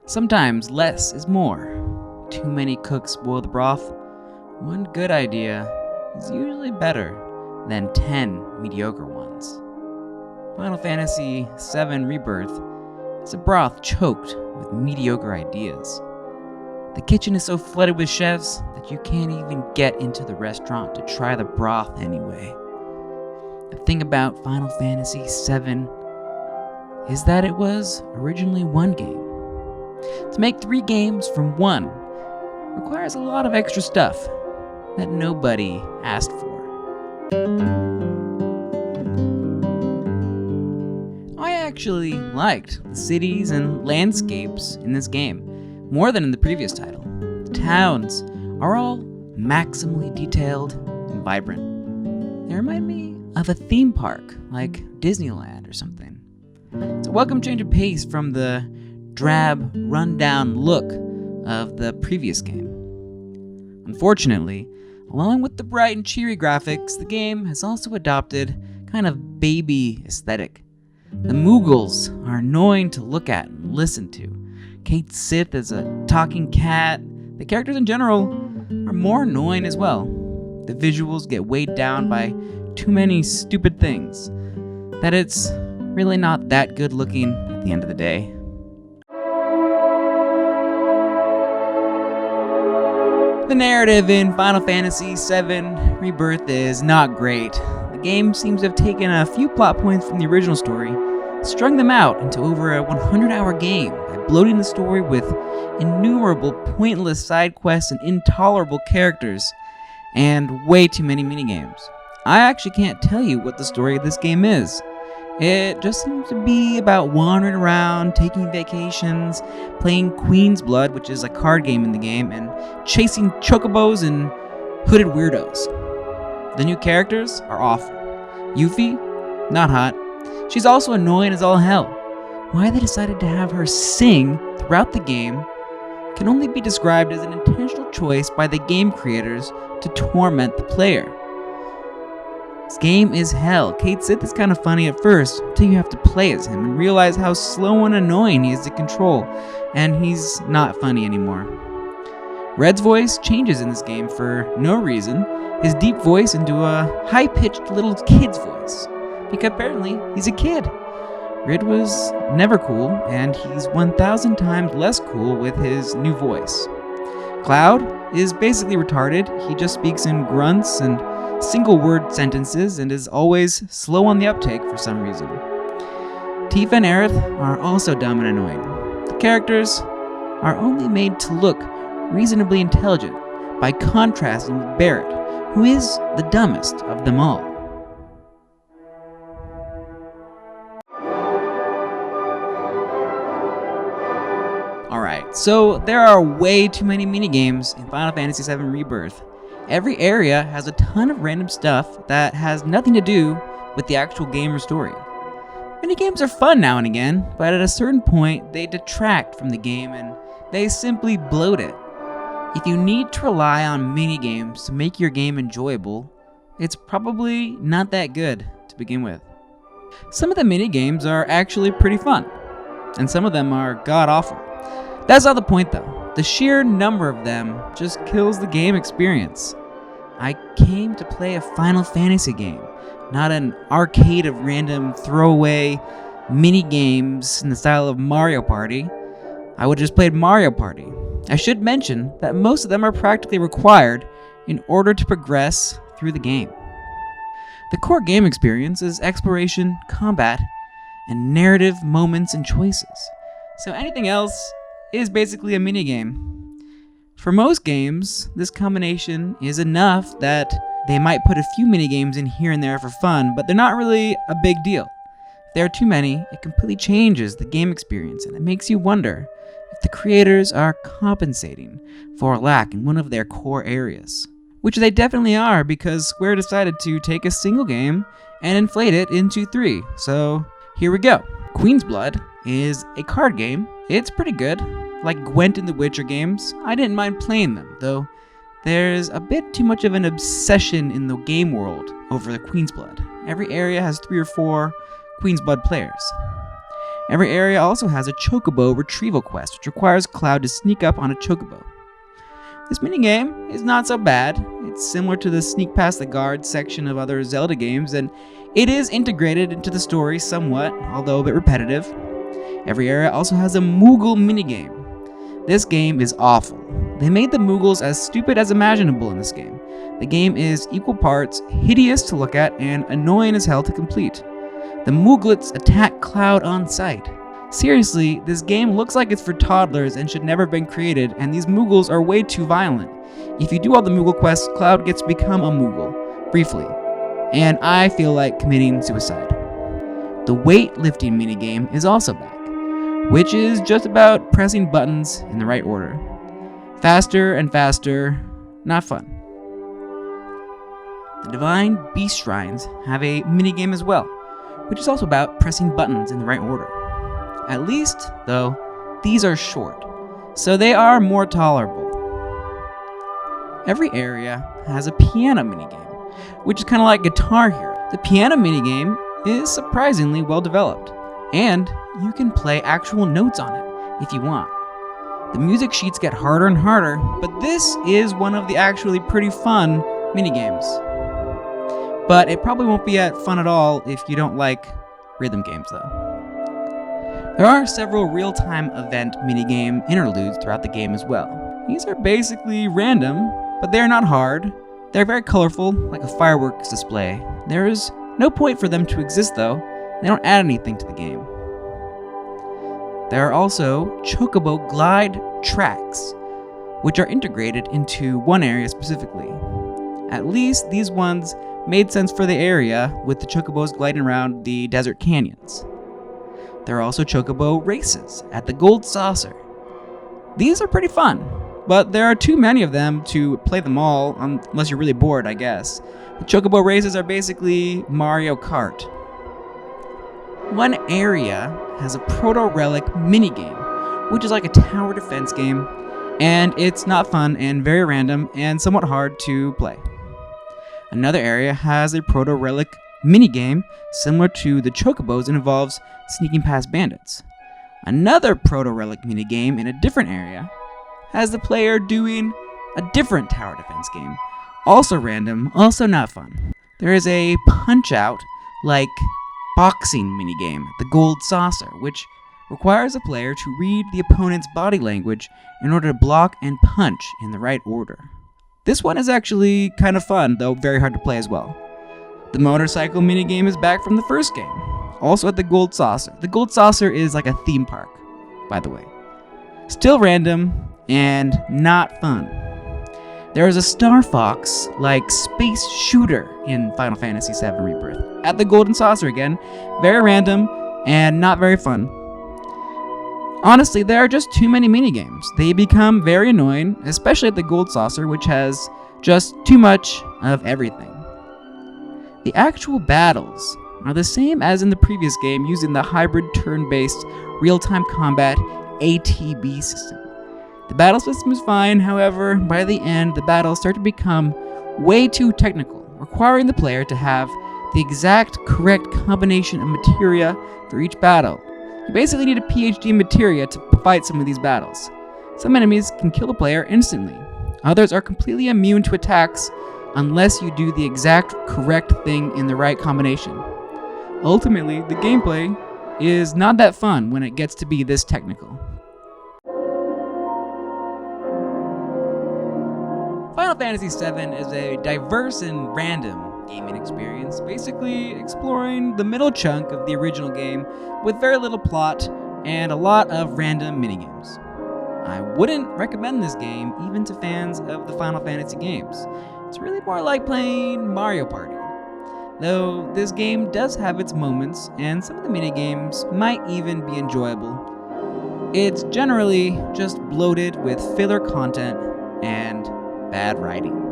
Sometimes less is more. Too many cooks spoil the broth. One good idea is usually better than 10 mediocre ones. Final Fantasy VII Rebirth is a broth choked with mediocre ideas. The kitchen is so flooded with chefs that you can't even get into the restaurant to try the broth anyway. The thing about Final Fantasy VII is that it was originally one game. To make 3 games from one requires a lot of extra stuff that nobody asked for. I actually liked the cities and landscapes in this game more than in the previous title. The towns are all maximally detailed and vibrant. They remind me of a theme park like Disneyland or something. It's a welcome change of pace from the drab, run-down look of the previous game. Unfortunately, along with the bright and cheery graphics, the game has also adopted kind of baby aesthetic. The Moogles are annoying to look at and listen to. Kate Sith is a talking cat. The characters in general are more annoying as well. The visuals get weighed down by too many stupid things that it's really not that good looking at the end of the day. The narrative in Final Fantasy VII Rebirth is not great. The game seems to have taken a few plot points from the original story, strung them out into over a 100-hour game by bloating the story with innumerable pointless side quests and intolerable characters, and way too many minigames. I actually can't tell you what the story of this game is. It just seems to be about wandering around, taking vacations, playing Queen's Blood, which is a card game in the game, and chasing chocobos and hooded weirdos. The new characters are awful. Yuffie, not hot. She's also annoying as all hell. Why they decided to have her sing throughout the game can only be described as an intentional choice by the game creators to torment the player. This game is hell. Kate Sith is kind of funny at first, until you have to play as him and realize how slow and annoying he is to control, and he's not funny anymore. Red's voice changes in this game for no reason, his deep voice into a high-pitched little kid's voice, because apparently he's a kid. Red was never cool, and he's 1,000 times less cool with his new voice. Cloud is basically retarded. He just speaks in grunts and single-word sentences and is always slow on the uptake for some reason. Tifa and Aerith are also dumb and annoying. The characters are only made to look reasonably intelligent by contrasting with Barrett, who is the dumbest of them all. Alright, so there are way too many minigames in Final Fantasy VII Rebirth. Every area has a ton of random stuff that has nothing to do with the actual game or story. Minigames are fun now and again, but at a certain point they detract from the game and they simply bloat it. If you need to rely on minigames to make your game enjoyable, it's probably not that good to begin with. Some of the minigames are actually pretty fun, and some of them are god-awful. That's not the point though. The sheer number of them just kills the game experience. I came to play a Final Fantasy game, not an arcade of random throwaway mini-games in the style of Mario Party. I would have just played Mario Party. I should mention that most of them are practically required in order to progress through the game. The core game experience is exploration, combat, and narrative moments and choices. So anything else is basically a minigame. For most games, this combination is enough that they might put a few minigames in here and there for fun, but they're not really a big deal. If there are too many, it completely changes the game experience, and it makes you wonder if the creators are compensating for a lack in one of their core areas. Which they definitely are, because Square decided to take a single game and inflate it into 3. So here we go. Queen's Blood is a card game. It's pretty good. Like Gwent in the Witcher games, I didn't mind playing them, though there's a bit too much of an obsession in the game world over the Queen's Blood. Every area has 3 or 4 Queen's Blood players. Every area also has a chocobo retrieval quest, which requires Cloud to sneak up on a chocobo. This minigame is not so bad. It's similar to the sneak past the guards section of other Zelda games, and it is integrated into the story somewhat, although a bit repetitive. Every area also has a Moogle minigame. This game is awful. They made the Moogles as stupid as imaginable in this game. The game is equal parts hideous to look at and annoying as hell to complete. The Mooglets attack Cloud on sight. Seriously, this game looks like it's for toddlers and should never have been created, and these Moogles are way too violent. If you do all the Moogle quests, Cloud gets to become a Moogle, briefly, and I feel like committing suicide. The weightlifting minigame is also back, which is just about pressing buttons in the right order. Faster and faster, not fun. The Divine Beast Shrines have a minigame as well, which is also about pressing buttons in the right order. At least, though, these are short, so they are more tolerable. Every area has a piano minigame, which is kind of like Guitar Hero. The piano minigame is surprisingly well developed, and you can play actual notes on it if you want. The music sheets get harder and harder, but this is one of the actually pretty fun minigames. But it probably won't be fun at all if you don't like rhythm games, though. There are several real-time event minigame interludes throughout the game as well. These are basically random, but they're not hard. They're very colorful, like a fireworks display. There is no point for them to exist, though. They don't add anything to the game. There are also chocobo glide tracks, which are integrated into one area specifically. At least these ones made sense for the area, with the chocobos gliding around the desert canyons. There are also chocobo races at the Gold Saucer. These are pretty fun, but there are too many of them to play them all, unless you're really bored, I guess. The chocobo races are basically Mario Kart. One area has a proto-relic minigame, which is like a tower defense game, and it's not fun and very random and somewhat hard to play. Another area has a proto-relic minigame similar to the chocobos and involves sneaking past bandits. Another proto-relic minigame in a different area has the player doing a different tower defense game. Also random, also not fun. There is a punch-out like boxing minigame, the Gold Saucer, which requires a player to read the opponent's body language in order to block and punch in the right order. This one is actually kind of fun, though very hard to play as well. The motorcycle minigame is back from the first game, also at the Gold Saucer. The Gold Saucer is like a theme park, by the way. Still random and not fun. There is a Star Fox-like space shooter in Final Fantasy VII Rebirth. At the Golden Saucer again, very random and not very fun. Honestly, there are just too many minigames. They become very annoying, especially at the Gold Saucer, which has just too much of everything. The actual battles are the same as in the previous game, using the hybrid turn-based real-time combat ATB system. The battle system is fine, however, by the end, the battles start to become way too technical, requiring the player to have the exact correct combination of materia for each battle. You basically need a PhD in materia to fight some of these battles. Some enemies can kill the player instantly. Others are completely immune to attacks unless you do the exact correct thing in the right combination. Ultimately, the gameplay is not that fun when it gets to be this technical. Final Fantasy VII is a diverse and random gaming experience, basically exploring the middle chunk of the original game with very little plot and a lot of random minigames. I wouldn't recommend this game even to fans of the Final Fantasy games. It's really more like playing Mario Party. Though this game does have its moments, and some of the minigames might even be enjoyable. It's generally just bloated with filler content and bad writing.